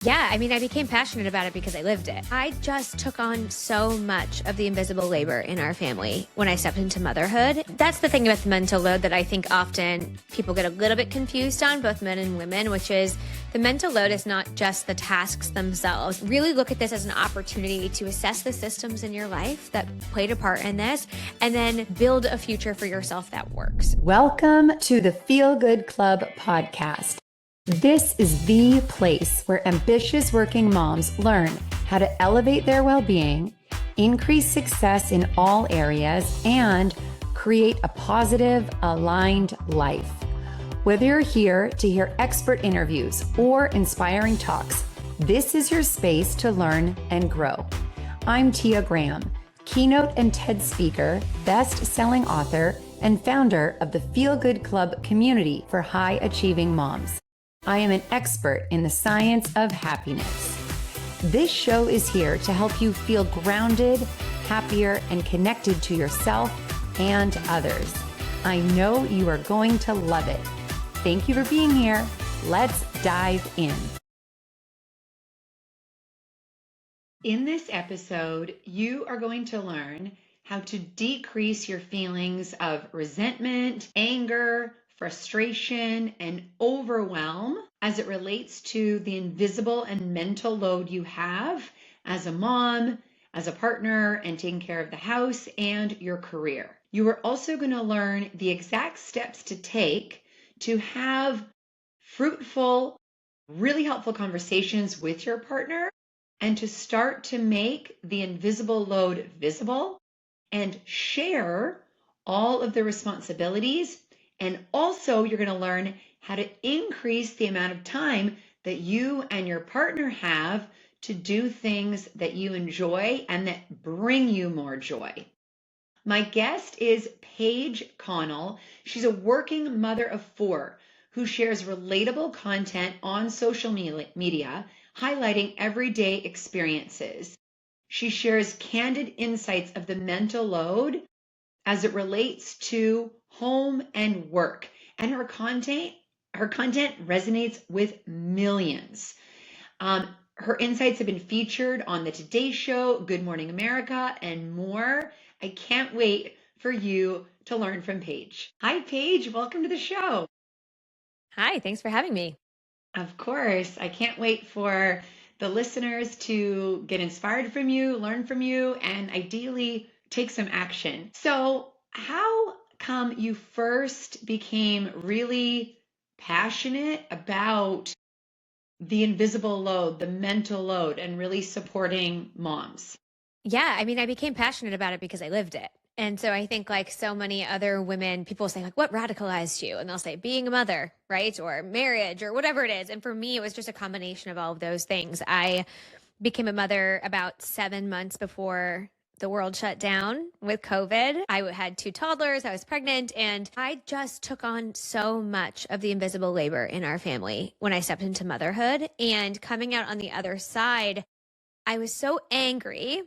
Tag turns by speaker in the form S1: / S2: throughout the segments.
S1: Yeah, I mean, I became passionate about it because I lived it. I just took on so much of the invisible labor in our family when I stepped into motherhood. That's the thing about the mental load that I think often people get a little bit confused on, both men and women, which is the mental load is not just the tasks themselves. Really look at this as an opportunity to assess the systems in your life that played a part in this, and then build a future for yourself that works.
S2: Welcome to the Feel Good Club podcast. This is the place where ambitious working moms learn how to elevate their well-being, increase success in all areas, and create a positive, aligned life. Whether you're here to hear expert interviews or inspiring talks, this is your space to learn and grow. I'm Tia Graham, keynote and TED speaker, best-selling author, and founder of the Feel Good Club community for high-achieving moms. I am an expert in the science of happiness. This show is here to help you feel grounded, happier, and connected to yourself and others. I know you are going to love it. Thank you for being here. Let's dive in. In this episode, you are going to learn how to decrease your feelings of resentment, anger, frustration, and overwhelm as it relates to the invisible and mental load you have as a mom, as a partner, and taking care of the house and your career. You are also going to learn the exact steps to take to have fruitful, really helpful conversations with your partner and to start to make the invisible load visible and share all of the responsibilities. And also, you're going to learn how to increase the amount of time that you and your partner have to do things that you enjoy and that bring you more joy. My guest is Paige Connell. She's a working mother of 4 who shares relatable content on social media, highlighting everyday experiences. She shares candid insights of the mental load as it relates to home and work, and her content resonates with millions. Her insights have been featured on the Today Show, Good Morning America, and more. I can't wait for you to learn from Paige. Hi, Paige. Welcome to the show.
S1: Hi, thanks for having me.
S2: Of course. I can't wait for the listeners to get inspired from you, learn from you, and ideally take some action. So, how come you first became really passionate about the invisible load, the mental load, and really supporting moms?
S1: Yeah, I mean, I became passionate about it because I lived it. And so I think like so many other women, people say like, what radicalized you? And they'll say being a mother, right? Or marriage or whatever it is. And for me, it was just a combination of all of those things. I became a mother about 7 months before the world shut down with COVID. I had 2 toddlers, I was pregnant, and I just took on so much of the invisible labor in our family when I stepped into motherhood. And coming out on the other side, I was so angry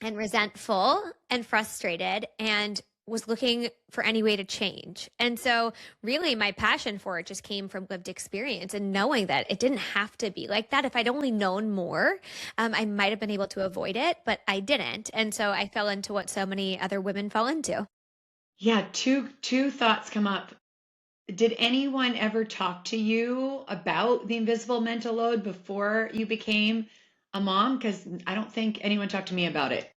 S1: and resentful and frustrated and was looking for any way to change. And so really my passion for it just came from lived experience and knowing that it didn't have to be like that. If I'd only known more, I might have been able to avoid it, but I didn't. And so I fell into what so many other women fall into.
S2: Yeah, two thoughts come up. Did anyone ever talk to you about the invisible mental load before you became a mom? Because I don't think anyone talked to me about it.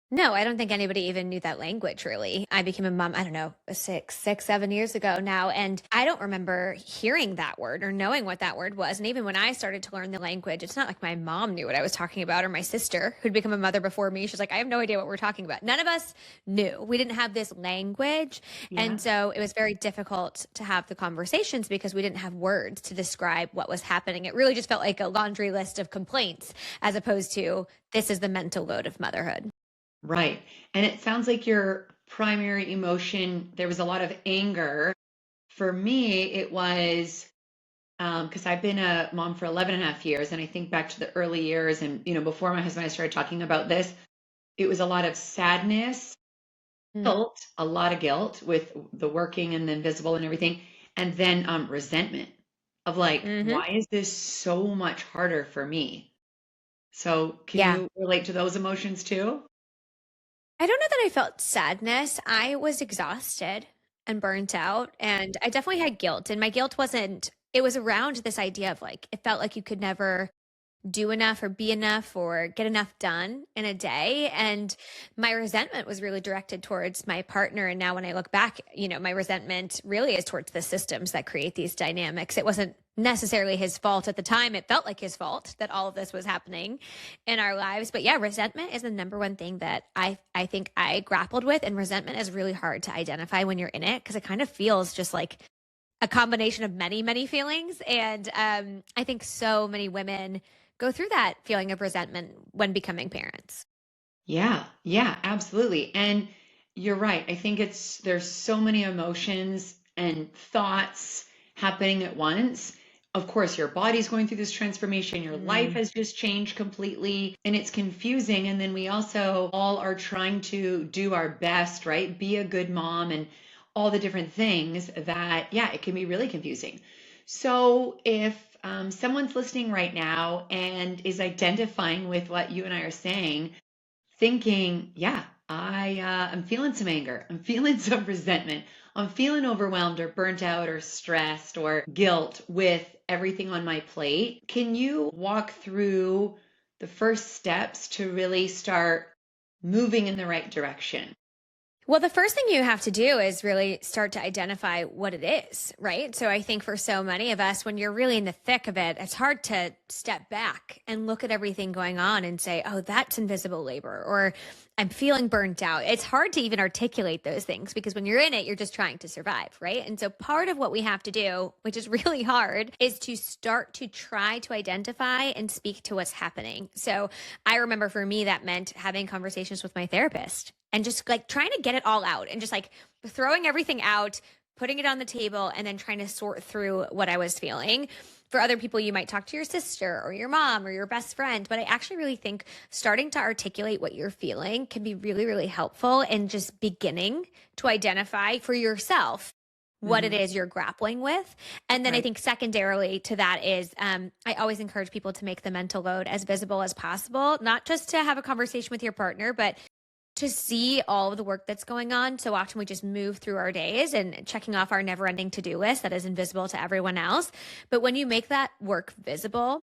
S1: No, I don't think anybody even knew that language, really. I became a mom, I don't know, 7 years ago now. And I don't remember hearing that word or knowing what that word was. And even when I started to learn the language, it's not like my mom knew what I was talking about or my sister who'd become a mother before me. She's like, I have no idea what we're talking about. None of us knew. We didn't have this language.
S2: Yeah.
S1: And so it was very difficult to have the conversations because we didn't have words to describe what was happening. It really just felt like a laundry list of complaints as opposed to this is the mental load of motherhood.
S2: Right. And it sounds like your primary emotion, there was a lot of anger. For me, it was because I've been a mom for 11 and a half years. And I think back to the early years and, before my husband and I started talking about this, it was a lot of sadness, guilt, a lot of guilt with the working and the invisible and everything. And then resentment. of like,
S1: Hmm.
S2: why is this so much harder for me? So can
S1: Yeah.
S2: you relate to those emotions too?
S1: I don't know that I felt sadness. I was exhausted and burnt out, and I definitely had guilt. And my guilt wasn't, it was around this idea of like, it felt like you could never do enough or be enough or get enough done in a day. And my resentment was really directed towards my partner. And now when I look back, my resentment really is towards the systems that create these dynamics. It wasn't necessarily his fault at the time. It felt like his fault that all of this was happening in our lives. But yeah, resentment is the number one thing that I think I grappled with. And resentment is really hard to identify when you're in it because it kind of feels just like a combination of many, many feelings. And I think so many women go through that feeling of resentment when becoming parents.
S2: Yeah, yeah, absolutely. And you're right. I think there's so many emotions and thoughts happening at once. Of course, your body's going through this transformation, your life
S1: Mm.
S2: has just changed completely, and it's confusing. And then we also all are trying to do our best, right? Be a good mom and all the different things that, yeah, it can be really confusing. So if someone's listening right now and is identifying with what you and I are saying, thinking, yeah, I'm feeling some anger. I'm feeling some resentment. I'm feeling overwhelmed or burnt out or stressed or guilt with everything on my plate. Can you walk through the first steps to really start moving in the right direction?
S1: Well, the first thing you have to do is really start to identify what it is, right? So I think for so many of us, when you're really in the thick of it, it's hard to step back and look at everything going on and say, oh, that's invisible labor, or I'm feeling burnt out. It's hard to even articulate those things because when you're in it, you're just trying to survive, right? And so part of what we have to do, which is really hard, is to start to try to identify and speak to what's happening. So I remember for me, that meant having conversations with my therapist and just like trying to get it all out and just like throwing everything out, putting it on the table, and then trying to sort through what I was feeling. For other people, you might talk to your sister or your mom or your best friend. But I actually really think starting to articulate what you're feeling can be really, really helpful in just beginning to identify for yourself what it
S2: Hmm.
S1: is you're grappling with. And then I
S2: Right.
S1: think secondarily to that is I always encourage people to make the mental load as visible as possible, not just to have a conversation with your partner, but to see all of the work that's going on. So often we just move through our days and checking off our never ending to do list that is invisible to everyone else. But when you make that work visible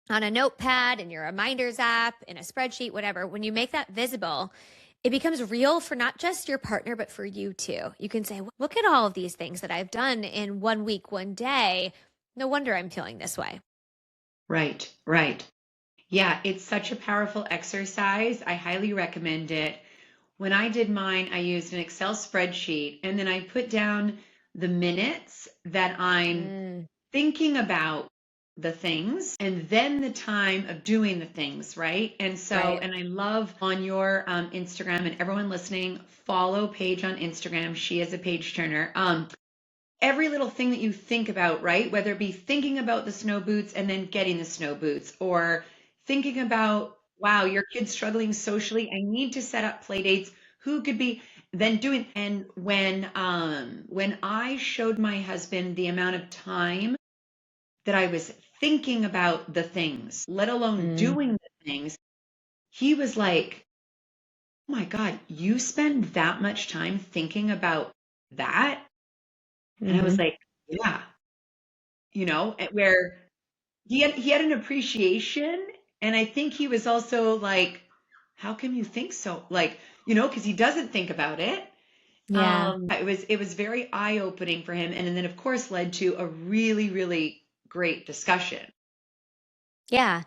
S1: on a notepad, in your reminders app, in a spreadsheet, whatever, when you make that visible, it becomes real for not just your partner, but for you too. You can say, look at all of these things that I've done in 1 week, 1 day. No wonder I'm feeling this way.
S2: Right. Right. Yeah, it's such a powerful exercise. I highly recommend it. When I did mine, I used an Excel spreadsheet and then I put down the minutes that I'm
S1: Mm,
S2: thinking about the things and then the time of doing the things, right? And so,
S1: right.
S2: and I love on your Instagram, and everyone listening, follow Paige on Instagram. She is a page turner. Every little thing that you think about, right? Whether it be thinking about the snow boots and then getting the snow boots, or thinking about, wow, your kid's struggling socially. I need to set up play dates. Who could be then doing? And when I showed my husband the amount of time that I was thinking about the things, let alone
S1: Mm,
S2: doing the things, he was like, oh my God, you spend that much time thinking about that? And I was
S1: hmm.
S2: like, yeah, where he had an appreciation, and I think he was also like, how come you think so? Like, because he doesn't think about it.
S1: Yeah.
S2: It was very eye-opening for him, and then of course led to a really, really great discussion.
S1: Yeah.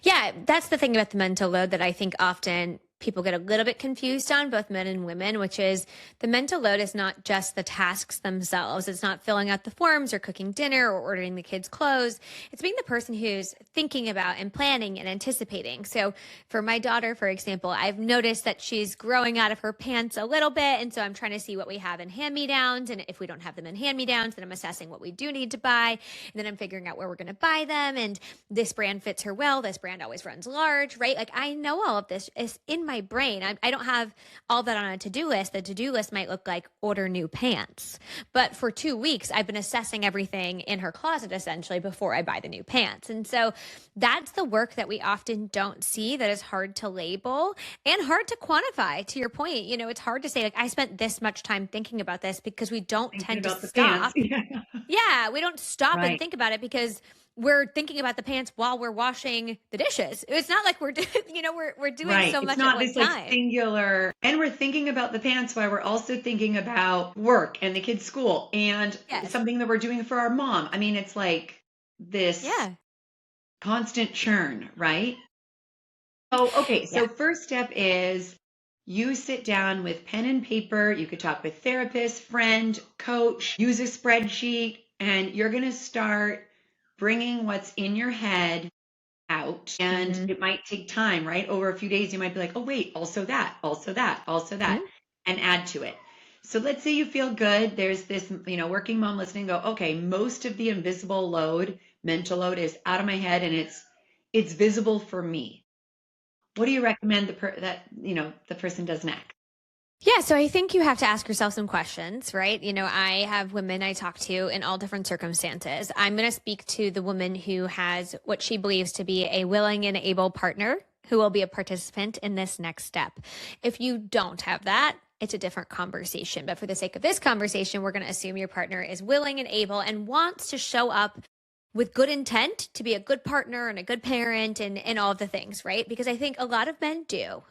S1: Yeah. That's the thing about the mental load that I think often people get a little bit confused on, both men and women, which is the mental load is not just the tasks themselves. It's not filling out the forms or cooking dinner or ordering the kids' clothes. It's being the person who's thinking about and planning and anticipating. So for my daughter, for example, I've noticed that she's growing out of her pants a little bit. And so I'm trying to see what we have in hand me downs. And if we don't have them in hand me downs, then I'm assessing what we do need to buy. And then I'm figuring out where we're going to buy them. And this brand fits her well. This brand always runs large, right? Like I know all of this is in my my brain. I don't have all that on a to-do list. The to-do list might look like order new pants. But for 2 weeks, I've been assessing everything in her closet essentially before I buy the new pants. And so that's the work that we often don't see, that is hard to label and hard to quantify. To your point, it's hard to say, like, I spent this much time thinking about this, because we don't tend to stop. Yeah, we don't stop and think about it because we're thinking about the pants while we're washing the dishes. It's not like we're doing so much
S2: it's not
S1: at
S2: this
S1: one
S2: like
S1: time.
S2: singular, and we're thinking about the pants while we're also thinking about work and the kids' school and something that we're doing for our mom. I mean, it's like this constant churn, right? Oh, okay. So first step is you sit down with pen and paper. You could talk with therapist, friend, coach, use a spreadsheet, and you're going to start bringing what's in your head out. And it might take time, right? Over a few days, you might be like, oh, wait, also that, and add to it. So let's say you feel good. There's this, working mom listening, go, okay, most of the invisible load, mental load, is out of my head, and it's visible for me. What do you recommend the person does next?
S1: Yeah, so I think you have to ask yourself some questions, right? I have women I talk to in all different circumstances. I'm going to speak to the woman who has what she believes to be a willing and able partner who will be a participant in this next step. If you don't have that, it's a different conversation. But for the sake of this conversation, we're going to assume your partner is willing and able and wants to show up with good intent to be a good partner and a good parent and all of the things, right? Because I think a lot of men do.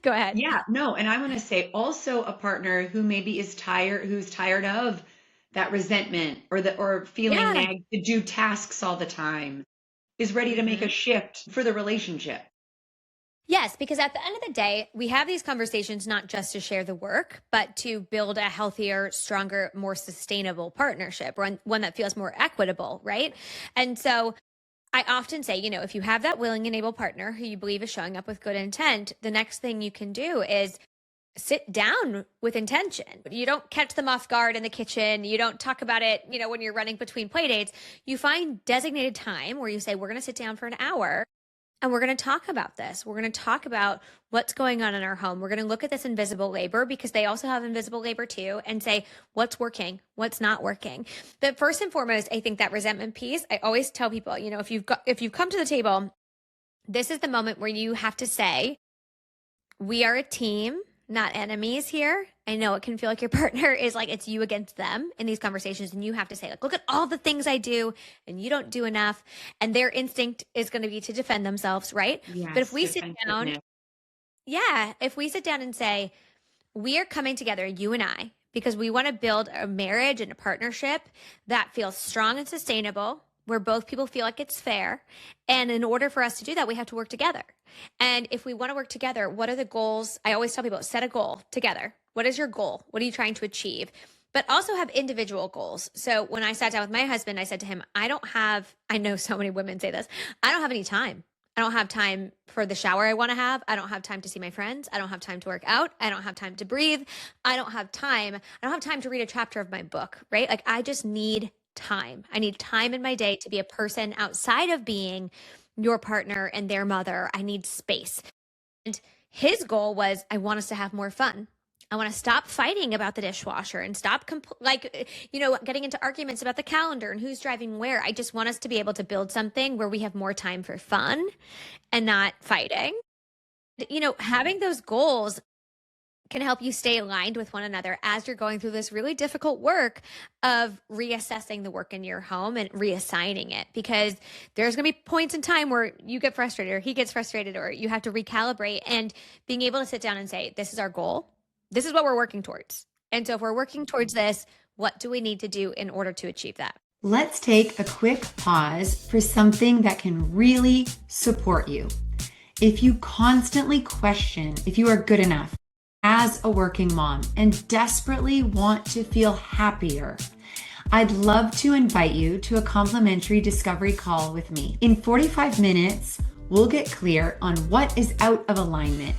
S1: Go ahead.
S2: Yeah, no. And I want to say also a partner who maybe who's tired of that resentment or feeling nagged to do tasks all the time, is ready to make a shift for the relationship.
S1: Yes, because at the end of the day, we have these conversations not just to share the work, but to build a healthier, stronger, more sustainable partnership, one that feels more equitable, right? And so I often say, if you have that willing and able partner who you believe is showing up with good intent, the next thing you can do is sit down with intention. You don't catch them off guard in the kitchen. You don't talk about it, when you're running between play dates. You find designated time where you say, we're going to sit down for an hour. And we're going to talk about this. We're going to talk about what's going on in our home. We're going to look at this invisible labor, because they also have invisible labor too, and say what's working, what's not working. But first and foremost, I think that resentment piece, I always tell people, if you've come to the table, this is the moment where you have to say, we are a team, not enemies here. I know it can feel like your partner is like it's you against them in these conversations, and you have to say, like, look at all the things I do and you don't do enough. And their instinct is going to be to defend themselves, right?
S2: Yes,
S1: but if we sit down, if we sit down and say, we are coming together, you and I, because we want to build a marriage and a partnership that feels strong and sustainable, where both people feel like it's fair. And in order for us to do that, we have to work together. And if we want to work together, what are the goals? I always tell people, set a goal together. What is your goal? What are you trying to achieve? But also have individual goals. So when I sat down with my husband, I said to him, I know so many women say this, I don't have any time. I don't have time for the shower I want to have. I don't have time to see my friends. I don't have time to work out. I don't have time to breathe. I don't have time to read a chapter of my book, right? Like, I just need time. I need time in my day to be a person outside of being your partner and their mother. I need space. And his goal was, I want us to have more fun. I want to stop fighting about the dishwasher and stop getting into arguments about the calendar and who's driving where. I just want us to be able to build something where we have more time for fun and not fighting. Having those goals can help you stay aligned with one another as you're going through this really difficult work of reassessing the work in your home and reassigning it, because there's going to be points in time where you get frustrated or he gets frustrated or you have to recalibrate, and being able to sit down and say, this is our goal. This is what we're working towards. And so if we're working towards this, what do we need to do in order to achieve that?
S2: Let's take a quick pause for something that can really support you. If you constantly question if you are good enough as a working mom and desperately want to feel happier, I'd love to invite you to a complimentary discovery call with me. In 45 minutes, we'll get clear on what is out of alignment,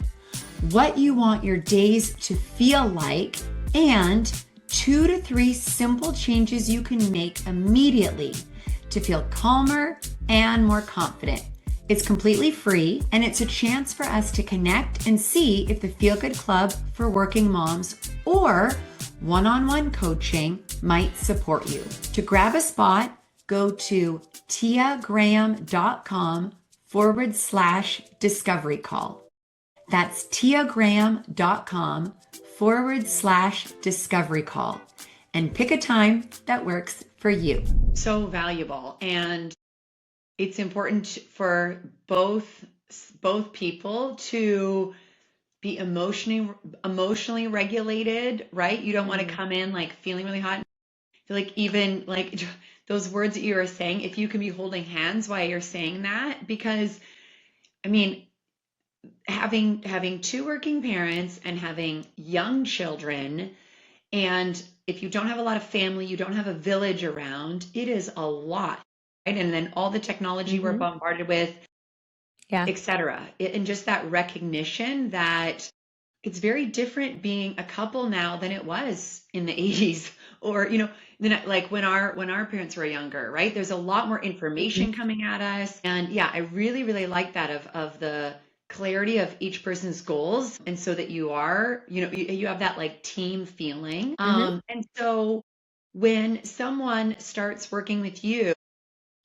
S2: what you want your days to feel like, and 2 to 3 simple changes you can make immediately to feel calmer and more confident. It's completely free, and it's a chance for us to connect and see if the Feel Good Club for working moms or one-on-one coaching might support you. To grab a spot, go to tiagraham.com/discovery call. That's tiagraham.com/discovery call, and pick a time that works for you. So valuable. And it's important for both people to be emotionally regulated, right? You don't want to come in like feeling really hot. I feel like even like those words that you were saying, if you can be holding hands while you're saying that, because I mean, having two working parents and having young children, and if you don't have a lot of family, you don't have a village around, it is a lot, right? And then all the technology we're bombarded with, etc. And just that recognition that it's very different being a couple now than it was in the 80s, or like when our parents were younger, right? There's a lot more information coming at us. And yeah, I really, really like that of the clarity of each person's goals. And so that you are, you have that like team feeling. And so when someone starts working with you,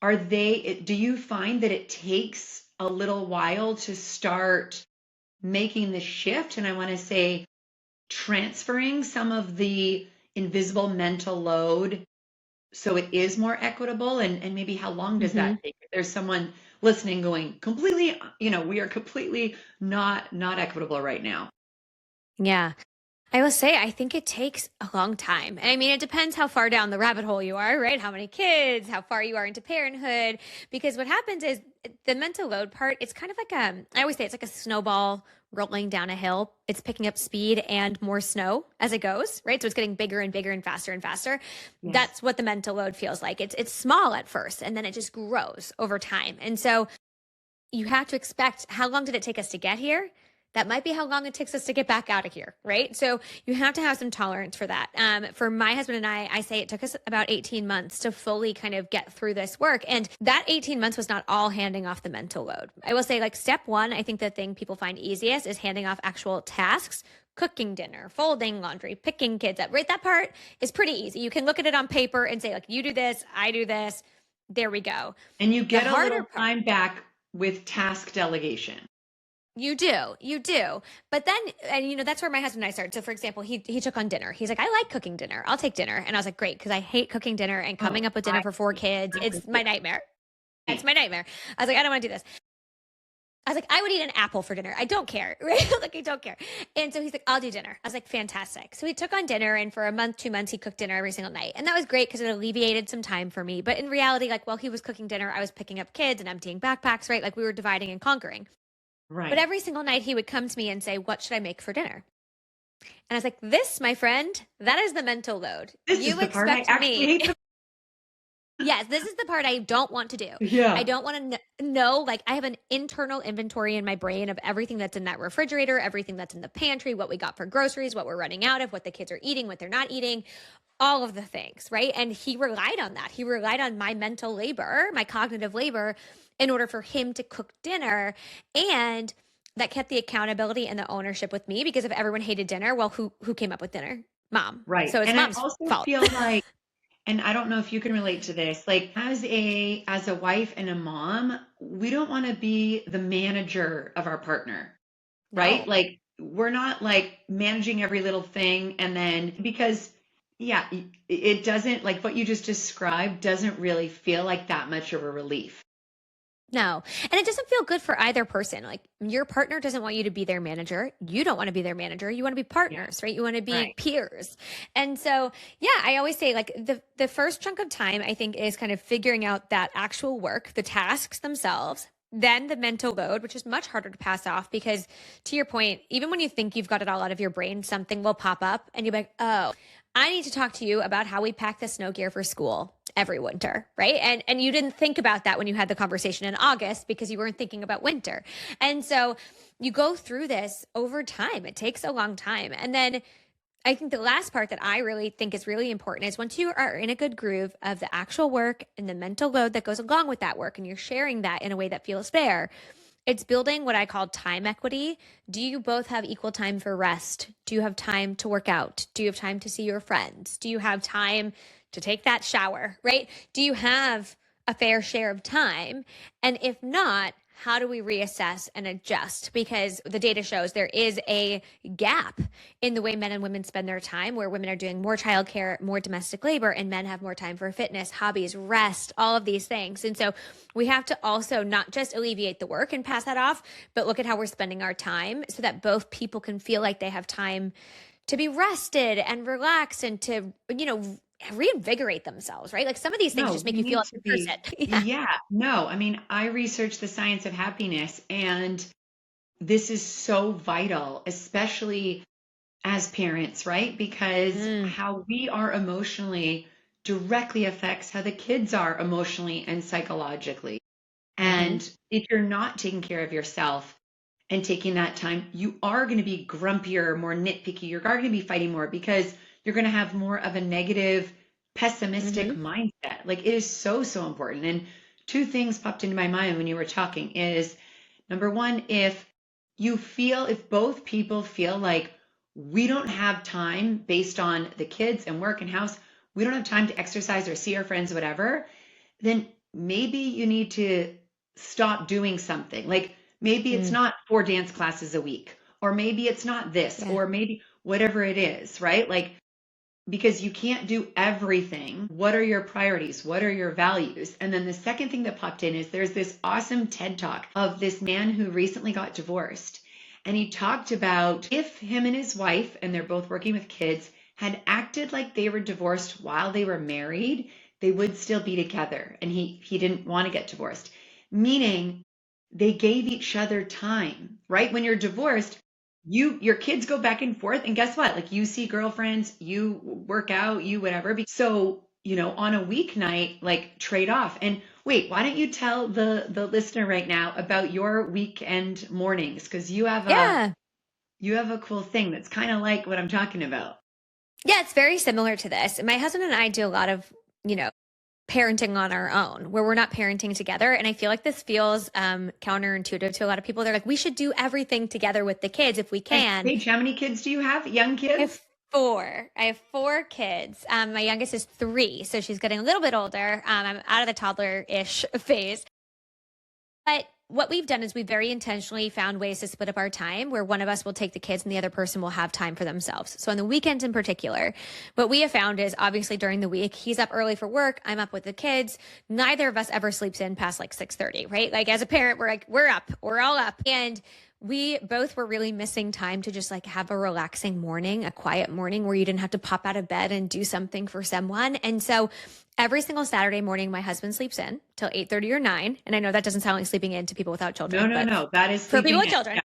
S2: do you find that it takes a little while to start making the shift? And I want to say transferring some of the invisible mental load so it is more equitable, and maybe how long does that take? If there's someone listening going completely, we are completely not equitable right now.
S1: Yeah. I will say, I think it takes a long time. And I mean, it depends how far down the rabbit hole you are, right? How many kids, how far you are into parenthood. Because what happens is the mental load part, it's kind of like I always say it's like a snowball rolling down a hill. It's picking up speed and more snow as it goes, right? So it's getting bigger and bigger and faster and faster. Yes. That's what the mental load feels like. It's small at first, and then it just grows over time. And so you have to expect, how long did it take us to get here? That might be how long it takes us to get back out of here, right? So you have to have some tolerance for that. For my husband and I say it took us about 18 months to fully kind of get through this work. And that 18 months was not all handing off the mental load. I will say, like, step one, I think the thing people find easiest is handing off actual tasks, cooking dinner, folding laundry, picking kids up, right? That part is pretty easy. You can look at it on paper and say, like, you do this, I do this. There we go.
S2: And you get a little time back with task delegation.
S1: You do. But then, and that's where my husband and I started. So for example, he took on dinner. He's like, I like cooking dinner. I'll take dinner. And I was like, great. Cause I hate cooking dinner and coming up with dinner for 4 kids. It's my nightmare. It's my nightmare. I was like, I don't want to do this. I was like, I would eat an apple for dinner. I don't care. Right? Like, I don't care. And so he's like, I'll do dinner. I was like, fantastic. So he took on dinner, and for a month, 2 months, he cooked dinner every single night. And that was great because it alleviated some time for me. But in reality, like, while he was cooking dinner, I was picking up kids and emptying backpacks, right? Like, we were dividing and conquering. Right. But every single night he would come to me and say, what should I make for dinner? And I was like, this, my friend, that is the mental load.
S2: You expect me.
S1: Yes, this is the part I don't want to do.
S2: Yeah.
S1: I don't want to know, like, I have an internal inventory in my brain of everything that's in that refrigerator, everything that's in the pantry, what we got for groceries, what we're running out of, what the kids are eating, what they're not eating, all of the things, right? And he relied on that. He relied on my mental labor, my cognitive labor, in order for him to cook dinner. And that kept the accountability and the ownership with me, because if everyone hated dinner, well, who came up with dinner? Mom.
S2: Right.
S1: So it's mom's
S2: I also
S1: fault.
S2: feel like, and I don't know if you can relate to this, like as a wife and a mom, we don't want to be the manager of our partner, right?
S1: No.
S2: Like we're not like managing every little thing. And then because it doesn't, like what you just described doesn't really feel like that much of a relief.
S1: No. And it doesn't feel good for either person. Like, your partner doesn't want you to be their manager. You don't want to be their manager. You want to be partners, right? You want to be peers. And so, I always say, like, the first chunk of time, I think, is kind of figuring out that actual work, the tasks themselves, then the mental load, which is much harder to pass off because, to your point, even when you think you've got it all out of your brain, something will pop up and you'll be like, oh, I need to talk to you about how we pack the snow gear for school every winter, right? And you didn't think about that when you had the conversation in August because you weren't thinking about winter. And so you go through this over time. It takes a long time. And then I think the last part that I really think is really important is once you are in a good groove of the actual work and the mental load that goes along with that work, and you're sharing that in a way that feels fair, it's building what I call time equity. Do you both have equal time for rest? Do you have time to work out? Do you have time to see your friends? Do you have time to take that shower, right? Do you have a fair share of time? And if not, how do we reassess and adjust? Because the data shows there is a gap in the way men and women spend their time, where women are doing more childcare, more domestic labor, and men have more time for fitness, hobbies, rest, all of these things. And so we have to also not just alleviate the work and pass that off, but look at how we're spending our time so that both people can feel like they have time to be rested and relaxed and to, reinvigorate themselves, right? Like some of these things
S2: No,
S1: just make
S2: we
S1: you feel
S2: need
S1: like
S2: to
S1: a person.
S2: be,
S1: Yeah.
S2: yeah, no, I mean, I researched the science of happiness, and this is so vital, especially as parents, right? Because
S1: Mm,
S2: how we are emotionally directly affects how the kids are emotionally and psychologically.
S1: hmm.
S2: And if you're not taking care of yourself and taking that time, you are going to be grumpier, more nitpicky. You're going to be fighting more because you're going to have more of a negative, pessimistic
S1: Hmm.
S2: mindset. Like it is so, so important. And two things popped into my mind when you were talking is number one, if both people feel like we don't have time based on the kids and work and house, we don't have time to exercise or see our friends, whatever, then maybe you need to stop doing something. Like maybe it's
S1: Mm,
S2: not 4 dance classes a week, or maybe it's not this,
S1: yeah.
S2: or maybe whatever it is, right? Like, because you can't do everything. What are your priorities? What are your values? And then the second thing that popped in is there's this awesome TED talk of this man who recently got divorced. And he talked about if him and his wife, and they're both working with kids, had acted like they were divorced while they were married, they would still be together. And he didn't want to get divorced, meaning they gave each other time, right? When you're divorced, your kids go back and forth, and guess what? Like you see girlfriends, you work out, you whatever. So, on a weeknight, like trade off. And wait, why don't you tell the listener right now about your weekend mornings? Because
S1: Yeah.
S2: you have a cool thing that's kind of like what I'm talking about.
S1: Yeah, it's very similar to this. My husband and I do a lot of, you know, parenting on our own where we're not parenting together. And I feel like this feels counterintuitive to a lot of people. They're like, we should do everything together with the kids if we
S2: And
S1: can.
S2: Paige, how many kids do you have? Young
S1: I
S2: kids?
S1: have four. I have four kids. My youngest is 3, so she's getting a little bit older. I'm out of the toddler-ish phase. But what we've done is we very intentionally found ways to split up our time where one of us will take the kids and the other person will have time for themselves. So on the weekends in particular, what we have found is obviously during the week, he's up early for work, I'm up with the kids. Neither of us ever sleeps in past like 6:30, right? Like as a parent, we're like, we're up, we're all up. And we both were really missing time to just like have a relaxing morning, a quiet morning where you didn't have to pop out of bed and do something for someone. And so every single Saturday morning, my husband sleeps in till 8:30 or 9. And I know that doesn't sound like sleeping in to people without
S2: No,
S1: children,
S2: no,
S1: but
S2: no. That is
S1: for people
S2: sleeping
S1: with
S2: in.
S1: children,
S2: Yeah.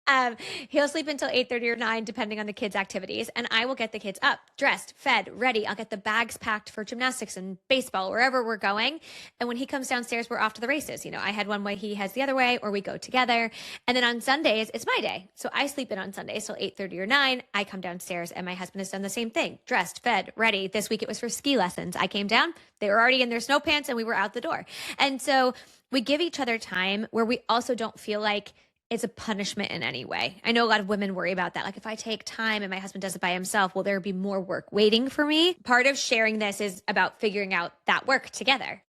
S1: um, he'll sleep until 8:30 or 9, depending on the kids' activities. And I will get the kids up, dressed, fed, ready. I'll get the bags packed for gymnastics and baseball, wherever we're going. And when he comes downstairs, we're off to the races. I head one way, he heads the other way, or we go together. And then on Sundays, it's my day. So I sleep in on Sundays till 8:30 or 9. I come downstairs and my husband has done the same thing, dressed, fed, ready. This week it was for ski lessons. I came down, they were already in their snow pants and we were out the door. And so we give each other time where we also don't feel like it's a punishment in any way. I know a lot of women worry about that. Like, if I take time and my husband does it by himself, will there be more work waiting for me? Part of sharing this is about figuring out that work together.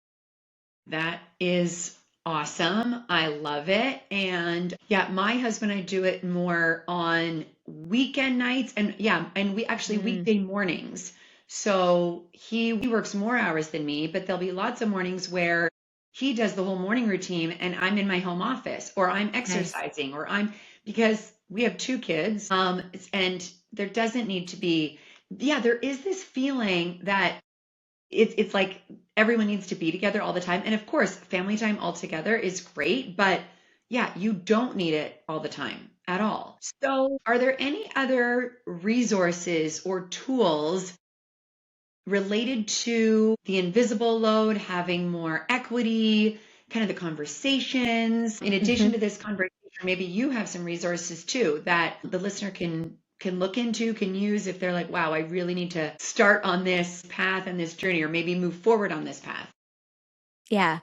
S2: That is awesome. I love it. And yeah, my husband and I do it more on weekend nights, and yeah, and we actually
S1: Mm,
S2: weekday mornings. So he works more hours than me, but there'll be lots of mornings where he does the whole morning routine and I'm in my home office, or I'm
S1: nice.
S2: exercising, or because we have 2 kids, and there doesn't need to be, yeah, there is this feeling that it's like everyone needs to be together all the time. And of course, family time all together is great, but yeah, you don't need it all the time at all. So, are there any other resources or tools related to the invisible load, having more equity, kind of the conversations? In addition
S1: Hmm.
S2: to this conversation, maybe you have some resources too that the listener can can look into, can use if they're like, wow, I really need to start on this path and this journey, or maybe move forward on this path?
S1: Yeah.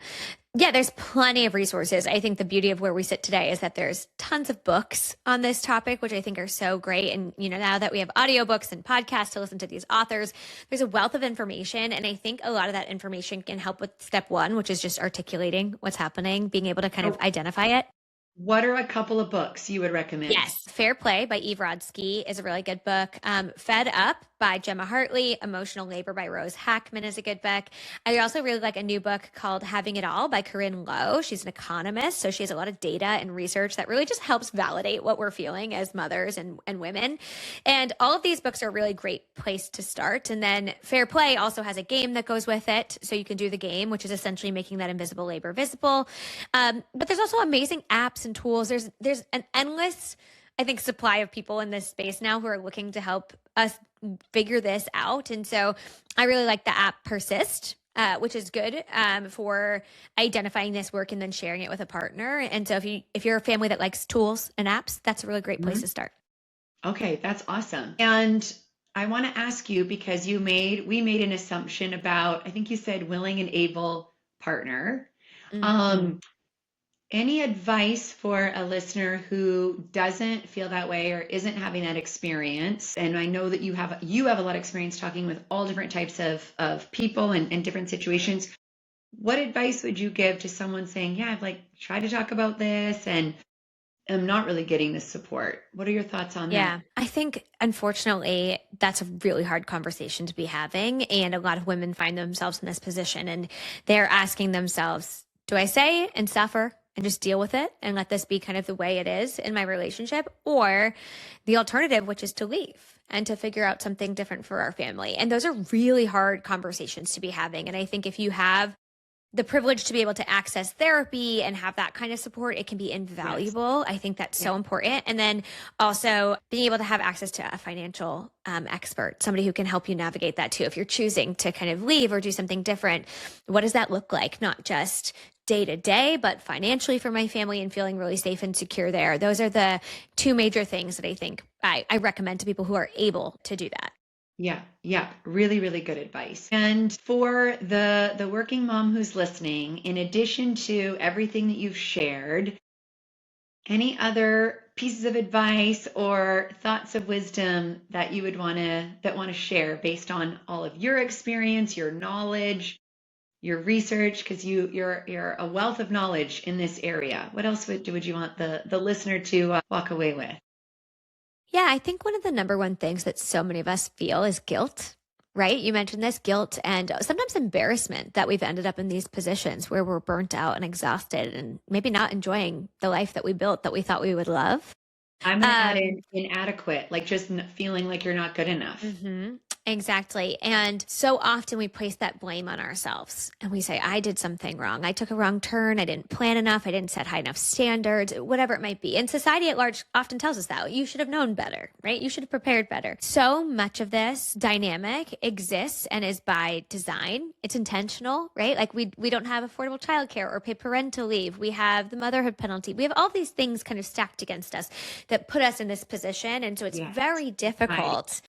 S1: Yeah, there's plenty of resources. I think the beauty of where we sit today is that there's tons of books on this topic, which I think are so great. And, now that we have audiobooks and podcasts to listen to these authors, there's a wealth of information. And I think a lot of that information can help with step one, which is just articulating what's happening, being able to kind of identify it.
S2: What are a couple of books you would recommend?
S1: Yes. Fair Play by Eve Rodsky is a really good book. Fed Up by Gemma Hartley. Emotional Labor by Rose Hackman is a good book. I also really like a new book called Having It All by Corinne Lowe. She's an economist, so she has a lot of data and research that really just helps validate what we're feeling as mothers and women. And all of these books are a really great place to start. And then Fair Play also has a game that goes with it. So you can do the game, which is essentially making that invisible labor visible. But there's also amazing apps and tools. There's an endless, I think, supply of people in this space now who are looking to help us figure this out. And so I really like the app Persist, which is good for identifying this work and then sharing it with a partner. And so if you're a family that likes tools and apps, that's a really great place to start.
S2: Okay, that's awesome. And I want to ask you, because we made an assumption about, I think you said willing and able partner. Any advice for a listener who doesn't feel that way or isn't having that experience? And I know that you have a lot of experience talking with all different types of people and different situations. What advice would you give to someone saying, yeah, I've tried to talk about this and I'm not really getting the support? What are your thoughts on that?
S1: Yeah, I think unfortunately that's a really hard conversation to be having. And a lot of women find themselves in this position and they're asking themselves, do I say and suffer and just deal with it and let this be kind of the way it is in my relationship, or the alternative, which is to leave and to figure out something different for our family? And those are really hard conversations to be having. And I think if you have the privilege to be able to access therapy and have that kind of support, it can be invaluable. Yes. I think that's so important. And then also being able to have access to a financial expert, somebody who can help you navigate that too. If you're choosing to kind of leave or do something different, what does that look like? Not just day to day, but financially for my family and feeling really safe and secure there. Those are the two major things that I think I recommend to people who are able to do that.
S2: Yeah. Really, really good advice. And for the working mom who's listening, in addition to everything that you've shared, any other pieces of advice or thoughts of wisdom that you would want to share based on all of your experience, your knowledge, your research, because you're a wealth of knowledge in this area? What else would you want the listener to walk away with?
S1: Yeah, I think one of the number one things that so many of us feel is guilt, right? You mentioned this guilt and sometimes embarrassment that we've ended up in these positions where we're burnt out and exhausted and maybe not enjoying the life that we built that we thought we would love.
S2: I'm going to add in inadequate, just feeling like you're not good enough.
S1: Mm-hmm. Exactly. And so often we place that blame on ourselves and we say, I did something wrong. I took a wrong turn. I didn't plan enough. I didn't set high enough standards, whatever it might be. And society at large often tells us that you should have known better, right? You should have prepared better. So much of this dynamic exists and is by design. It's intentional, right? Like we don't have affordable childcare or paid parental leave. We have the motherhood penalty. We have all these things kind of stacked against us that put us in this position. And so it's very difficult. Right.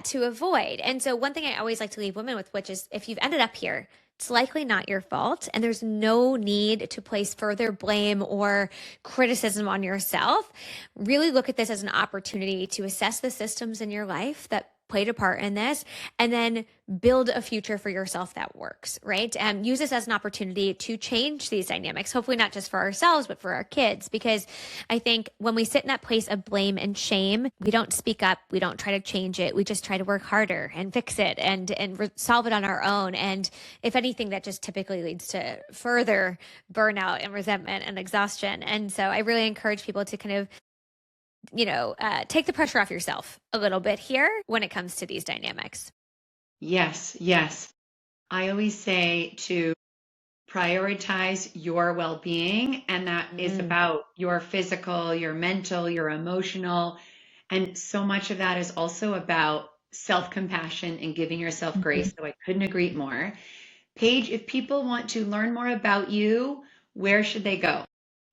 S1: To avoid. And so one thing I always like to leave women with, which is if you've ended up here, it's likely not your fault. And there's no need to place further blame or criticism on yourself. Really look at this as an opportunity to assess the systems in your life that played a part in this, and then build a future for yourself that works, right? And use this as an opportunity to change these dynamics, hopefully not just for ourselves, but for our kids. Because I think when we sit in that place of blame and shame, we don't speak up, we don't try to change it, we just try to work harder and fix it and solve it on our own. And if anything, that just typically leads to further burnout and resentment and exhaustion. And so I really encourage people to kind of take the pressure off yourself a little bit here when it comes to these dynamics.
S2: Yes. I always say to prioritize your well-being, and that is about your physical, your mental, your emotional. And so much of that is also about self-compassion and giving yourself grace. So I couldn't agree more. Paige, if people want to learn more about you, where should they go?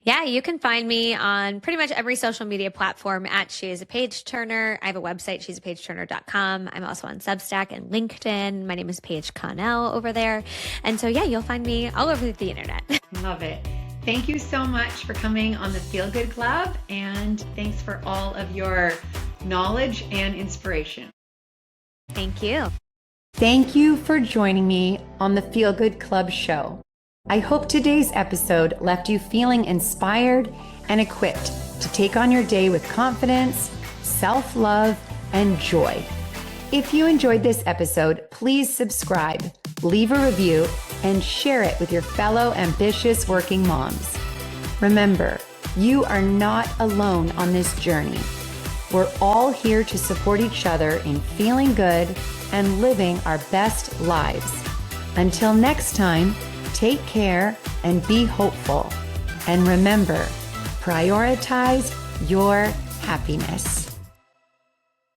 S1: Yeah, you can find me on pretty much every social media platform at She Is a Page Turner. I have a website, she'sapageturner.com. I'm also on Substack and LinkedIn. My name is Paige Connell over there. And so, yeah, you'll find me all over the internet.
S2: Love it. Thank you so much for coming on the Feel Good Club, and thanks for all of your knowledge and inspiration.
S1: Thank you.
S2: Thank you for joining me on the Feel Good Club show. I hope today's episode left you feeling inspired and equipped to take on your day with confidence, self-love, and joy. If you enjoyed this episode, please subscribe, leave a review, and share it with your fellow ambitious working moms. Remember, you are not alone on this journey. We're all here to support each other in feeling good and living our best lives. Until next time, take care and be hopeful. And remember, prioritize your happiness.